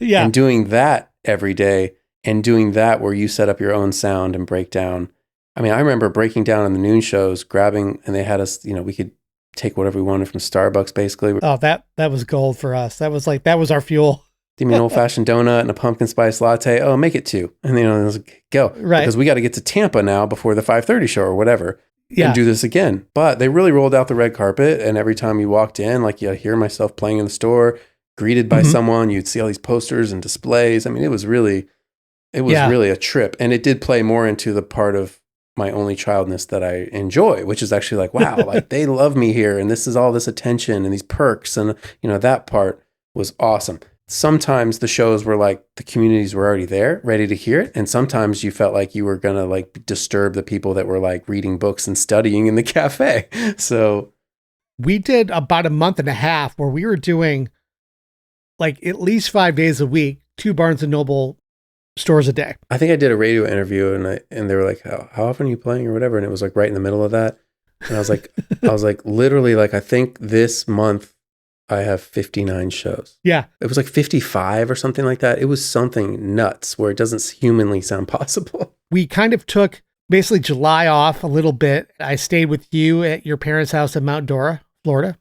Yeah. And doing that every day, and doing that where you set up your own sound and break down. I mean, I remember breaking down on the noon shows, grabbing, and they had us, we could take whatever we wanted from Starbucks, basically. Oh, that was gold for us. That was our fuel. Give me an old-fashioned donut and a pumpkin spice latte. Oh, make it 2. And let's go. Right. Because we got to get to Tampa now before the 5:30 show or whatever. Yeah. And do this again. But they really rolled out the red carpet, and every time you walked in, like, you hear myself playing in the store, greeted by someone, you'd see all these posters and displays. I mean, it was really a trip. And it did play more into the part of my only childness that I enjoy, which is actually like, wow, like they love me here. And this is all this attention and these perks. And, that part was awesome. Sometimes the shows were like, the communities were already there, ready to hear it. And sometimes you felt like you were going to like disturb the people that were like reading books and studying in the cafe. So we did about a month and a half where we were doing like at least 5 days a week, 2 Barnes & Noble stores a day. I think I did a radio interview and they were like, how often are you playing or whatever? And it was like right in the middle of that. And I was like, literally, like, I think this month I have 59 shows. Yeah. It was like 55 or something like that. It was something nuts where it doesn't humanly sound possible. We kind of took basically July off a little bit. I stayed with you at your parents' house in Mount Dora, Florida,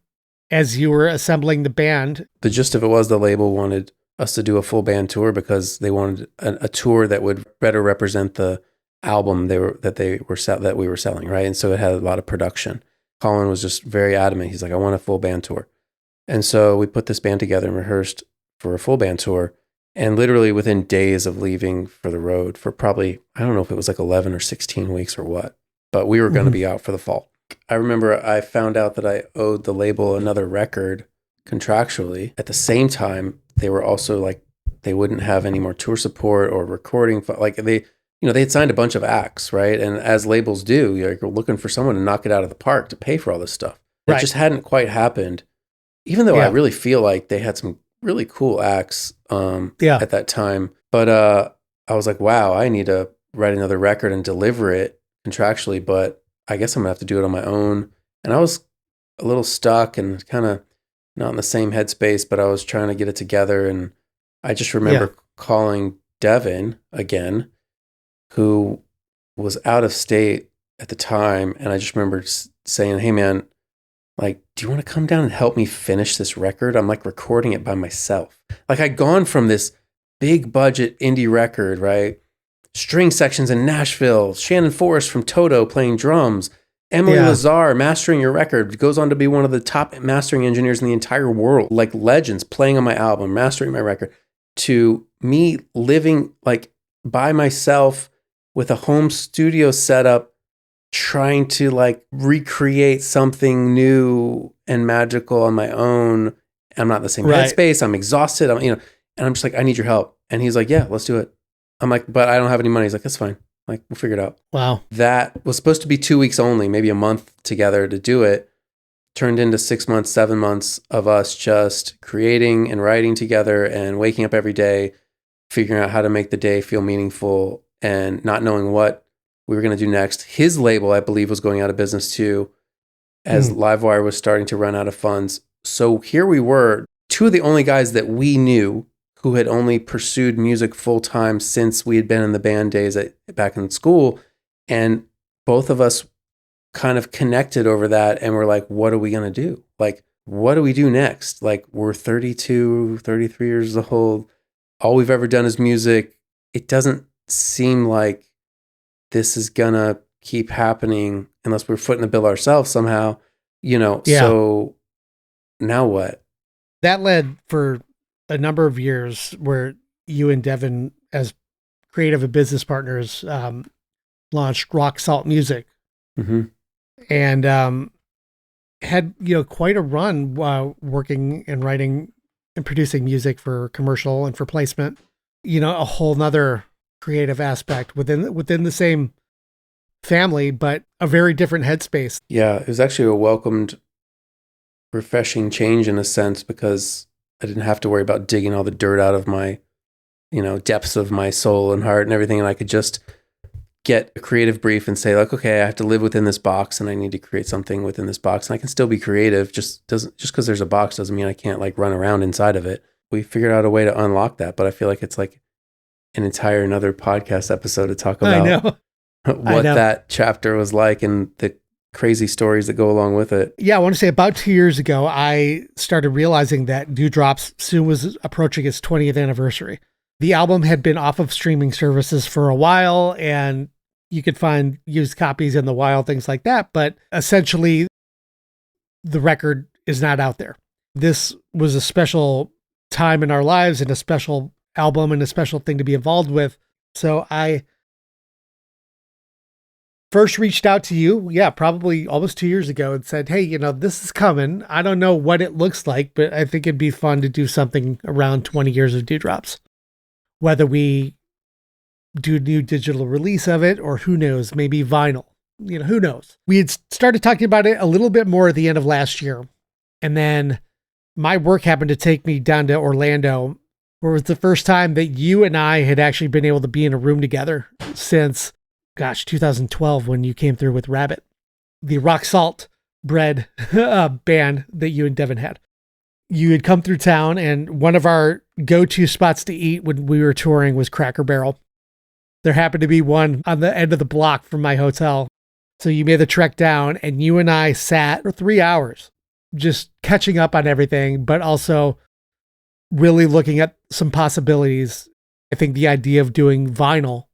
as you were assembling the band. The gist of it was the label wanted us to do a full band tour because they wanted a tour that would better represent the album that we were selling, right? And so it had a lot of production. Colin was just very adamant. He's like, I want a full band tour. And so we put this band together and rehearsed for a full band tour. And literally within days of leaving for the road for probably, I don't know if it was like 11 or 16 weeks or what, but we were going to be out for the fall. I remember I found out that I owed the label another record contractually. At the same time, they were also like, they wouldn't have any more tour support or recording. Like they had signed a bunch of acts, right? And as labels do, you're looking for someone to knock it out of the park to pay for all this stuff. It just hadn't quite happened, even though I really feel like they had some really cool acts at that time. But I was like, wow, I need to write another record and deliver it contractually, but I guess I'm going to have to do it on my own. And I was a little stuck and kind of not in the same headspace, but I was trying to get it together. And I just remember calling Devin again, who was out of state at the time. And I just remember saying, hey man, like, do you want to come down and help me finish this record? I'm like recording it by myself. Like I'd gone from this big budget indie record, right? String sections in Nashville, Shannon Forrest from Toto playing drums, Emily Lazar mastering your record, goes on to be one of the top mastering engineers in the entire world, like legends playing on my album, mastering my record, to me living like by myself with a home studio setup, trying to like recreate something new and magical on my own. I'm not in the same headspace. I'm exhausted. And I'm just like, I need your help. And he's like, yeah, let's do it. I'm like, but I don't have any money. He's like, that's fine. Like, we'll figure it out. Wow. That was supposed to be 2 weeks only, maybe a month together to do it. Turned into 6 months, 7 months of us just creating and writing together and waking up every day, figuring out how to make the day feel meaningful and not knowing what we were going to do next. His label, I believe, was going out of business too, as Livewire was starting to run out of funds. So here we were, two of the only guys that we knew who had only pursued music full-time since we had been in the band days back in school. And both of us kind of connected over that and we're like, what are we going to do? Like, what do we do next? Like, we're 32, 33 years old. All we've ever done is music. It doesn't seem like this is going to keep happening unless we're footing the bill ourselves somehow, So now what? That led for a number of years where you and Devin, as creative and business partners, launched Rock Salt Music, and had quite a run while working and writing and producing music for commercial and for placement. A whole nother creative aspect within the same family, but a very different headspace. Yeah, it was actually a welcomed, refreshing change in a sense because I didn't have to worry about digging all the dirt out of my, depths of my soul and heart and everything. And I could just get a creative brief and say like, okay, I have to live within this box and I need to create something within this box. And I can still be creative. Just because there's a box doesn't mean I can't like run around inside of it. We figured out a way to unlock that, but I feel like it's like an entire another podcast episode to talk about what that chapter was like and the crazy stories that go along with it. Yeah, I want to say about 2 years ago, I started realizing that Dewdrops soon was approaching its 20th anniversary. The album had been off of streaming services for a while, and you could find used copies in the wild, things like that. But essentially, the record is not out there. This was a special time in our lives and a special album and a special thing to be involved with. So I first reached out to you, probably almost 2 years ago, and said, hey, this is coming. I don't know what it looks like, but I think it'd be fun to do something around 20 years of Dewdrops. Whether we do a new digital release of it or who knows, maybe vinyl, who knows. We had started talking about it a little bit more at the end of last year. And then my work happened to take me down to Orlando, where it was the first time that you and I had actually been able to be in a room together since 2012, when you came through with Rabbit, the Rock Salt Bread band that you and Devin had. You had come through town, and one of our go-to spots to eat when we were touring was Cracker Barrel. There happened to be one on the end of the block from my hotel. So you made the trek down, and you and I sat for 3 hours, just catching up on everything, but also really looking at some possibilities. I think the idea of doing vinyl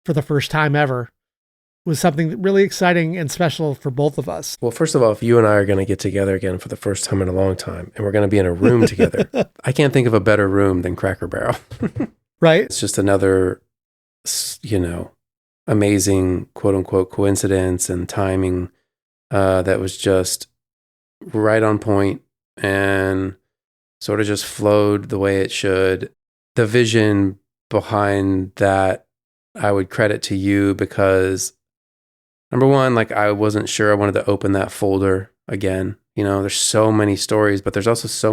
for the first time ever was something really exciting and special for both of us. Well, first of all, if you and I are going to get together again for the first time in a long time, and we're going to be in a room together, I can't think of a better room than Cracker Barrel. Right? It's just another, amazing quote unquote coincidence and timing that was just right on point and sort of just flowed the way it should. The vision behind that, I would credit to you because number one, I wasn't sure I wanted to open that folder again. There's so many stories, but there's also so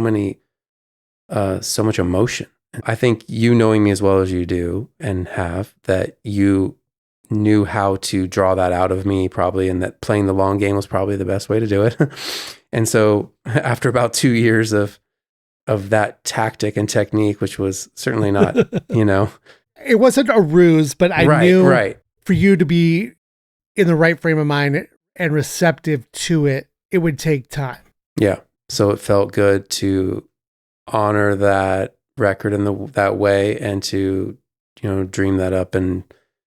much emotion. I think you knowing me as well as you do and have, that you knew how to draw that out of me probably, and that playing the long game was probably the best way to do it. And so after about 2 years of that tactic and technique, which was certainly not, It wasn't a ruse, but I knew for you to be in the right frame of mind and receptive to it, it would take time. Yeah. So it felt good to honor that record in that way and to, dream that up and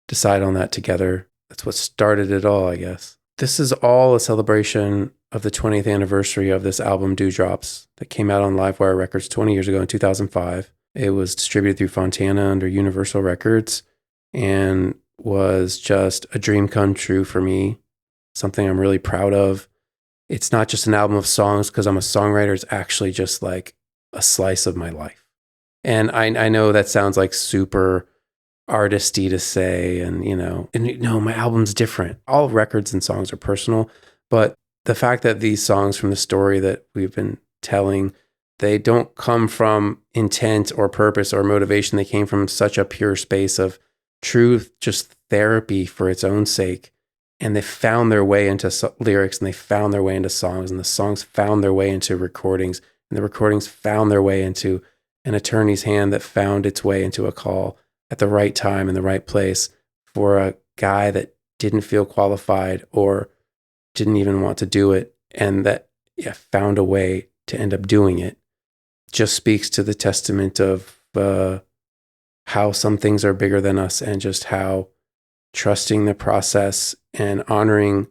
decide on that together. That's what started it all, I guess. This is all a celebration of the 20th anniversary of this album, Dewdrops, that came out on Livewire Records 20 years ago in 2005. It was distributed through Fontana under Universal Records and was just a dream come true for me, something I'm really proud of. It's not just an album of songs because I'm a songwriter. It's actually just like a slice of my life. And I know that sounds like super artisty to say, and my album's different. All records and songs are personal, but the fact that these songs from the story that we've been telling, they don't come from intent or purpose or motivation. They came from such a pure space of truth, just therapy for its own sake. And they found their way into lyrics, and they found their way into songs, and the songs found their way into recordings, and the recordings found their way into an attorney's hand that found its way into a call at the right time in the right place for a guy that didn't feel qualified or didn't even want to do it, and that found a way to end up doing it. Just speaks to the testament of how some things are bigger than us, and just how trusting the process and honoring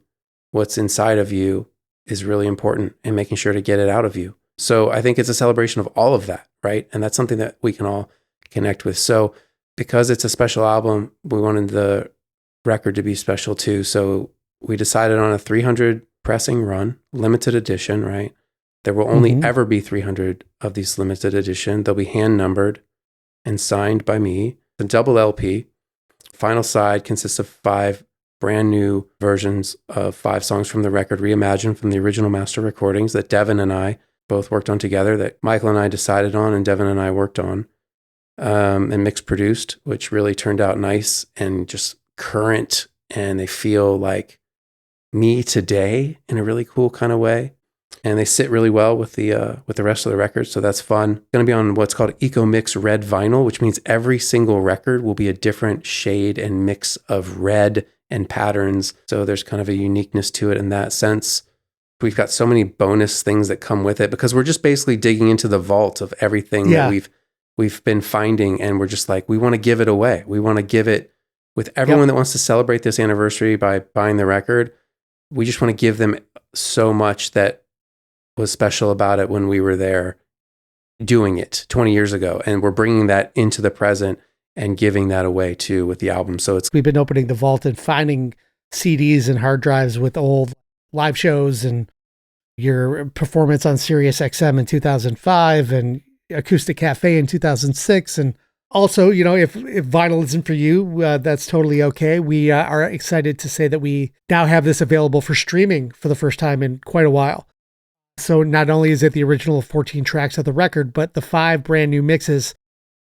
what's inside of you is really important, and making sure to get it out of you. So I think it's a celebration of all of that, right? And that's something that we can all connect with. So because it's a special album, we wanted the record to be special too. So we decided on a 300 pressing run, limited edition, right? There will only ever be 300 of these limited edition. They'll be hand numbered and signed by me. The double LP. Final side consists of 5 brand new versions of 5 songs from the record, reimagined from the original master recordings that Devin and I both worked on together, that Michael and I decided on and Devin and I worked on, and mixed produced, which really turned out nice and just current, and they feel like me today in a really cool kind of way. And they sit really well with the rest of the record, so that's fun. Going to be on what's called Eco Mix Red Vinyl, which means every single record will be a different shade and mix of red and patterns. So there's kind of a uniqueness to it in that sense. We've got so many bonus things that come with it because we're just basically digging into the vault of everything that we've been finding, and we're just like, we want to give it away. We want to give it with everyone that wants to celebrate this anniversary by buying the record. We just want to give them so much that was special about it when we were there doing it 20 years ago, and we're bringing that into the present and giving that away too with the album. So we've been opening the vault and finding CDs and hard drives with old live shows and your performance on Sirius XM in 2005 and Acoustic Cafe in 2006. And also, if vinyl isn't for you, that's totally okay. We are excited to say that we now have this available for streaming for the first time in quite a while. So not only is it the original 14 tracks of the record, but the 5 brand new mixes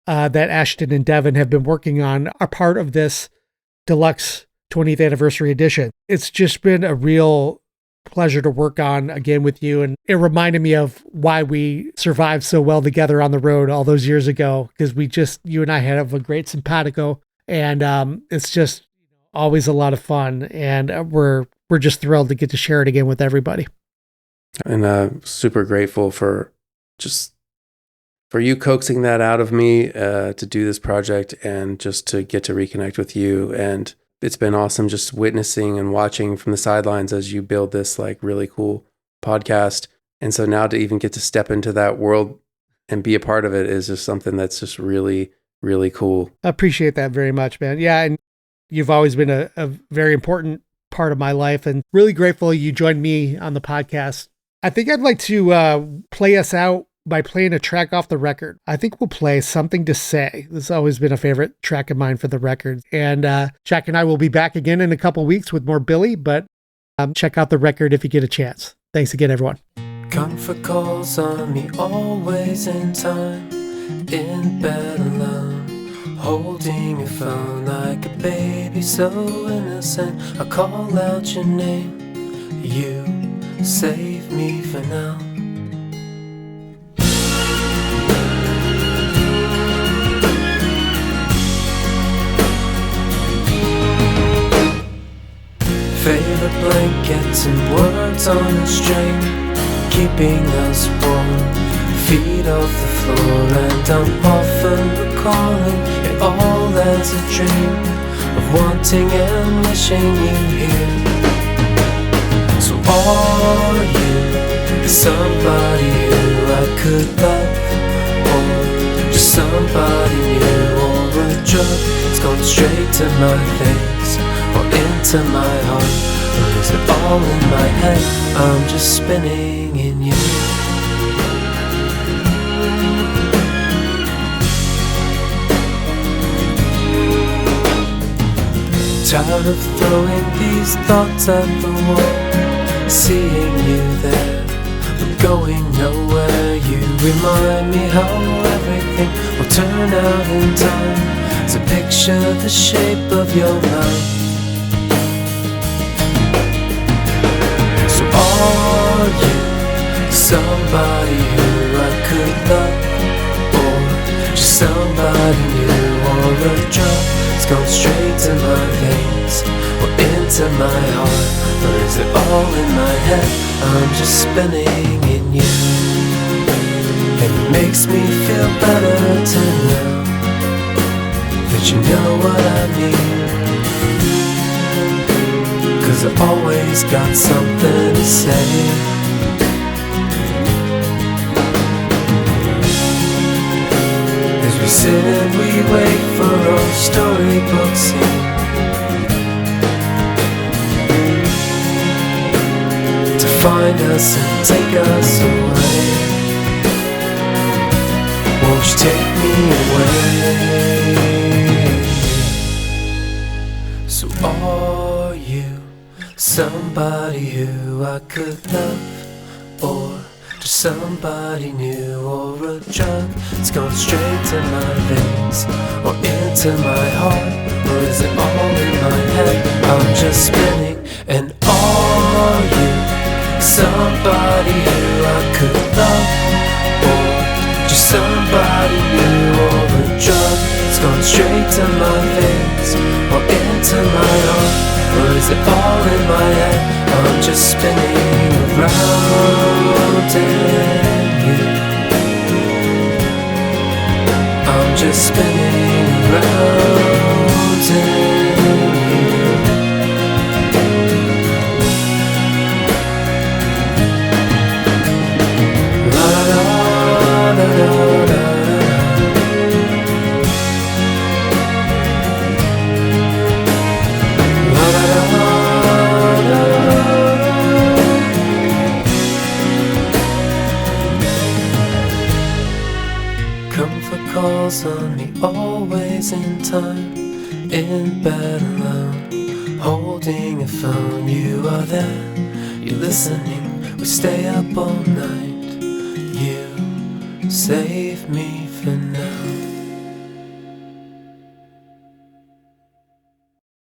that Ashton and Devin have been working on are part of this deluxe 20th anniversary edition. It's just been a real pleasure to work on again with you. And it reminded me of why we survived so well together on the road all those years ago, because you and I had a great simpatico, and it's just always a lot of fun. And we're just thrilled to get to share it again with everybody. And super grateful for just for you coaxing that out of me to do this project and just to get to reconnect with you. And it's been awesome just witnessing and watching from the sidelines as you build this like really cool podcast. And so now to even get to step into that world and be a part of it is just something that's just really, really cool. I appreciate that very much, man. Yeah, and you've always been a very important part of my life, and really grateful you joined me on the podcast. I think I'd like to play us out by playing a track off the record. I think we'll play Something to Say. This has always been a favorite track of mine for the record. And Jack and I will be back again in a couple weeks with more Billy, but check out the record if you get a chance. Thanks again, everyone. Comfort calls on me always in time, in bed alone, holding your phone like a baby so innocent. I call out your name, you save me for now. Favorite blankets and words on a string, keeping us warm, feet off the floor. And I'm often recalling it all as a dream of wanting and wishing you here. So are you somebody who I could love, or just somebody new, or a drug that's gone straight to my veins or into my heart? Or is it all in my head? I'm just spinning in you. Tired of throwing these thoughts at the wall, seeing you there, but going nowhere. You remind me how everything will turn out in time. So picture the shape of your mind. Are you somebody who I could love, or just somebody new, or a drug that's gone straight to my veins or into my heart? Or is it all in my head? I'm just spinning in you. And it makes me feel better to know that you know what I mean. 'Cause I always got something to say. As we sit and we wait for our storybook scene to find us and take us away. Won't you take me away? So are you somebody who I could love, or just somebody new, or a drug that's gone straight to my veins or into my heart? Or is it all in my head? I'm just spinning. And are you somebody who I could love, or just somebody new, or a drug that's gone straight to my veins or into my heart? Or is it all in my head? I'm just spinning around in you. I'm just spinning around in you. La la la la la. Comfort calls on me always in time, in bed alone, holding a phone. You are there, you're listening, we stay up all night. You save me for now.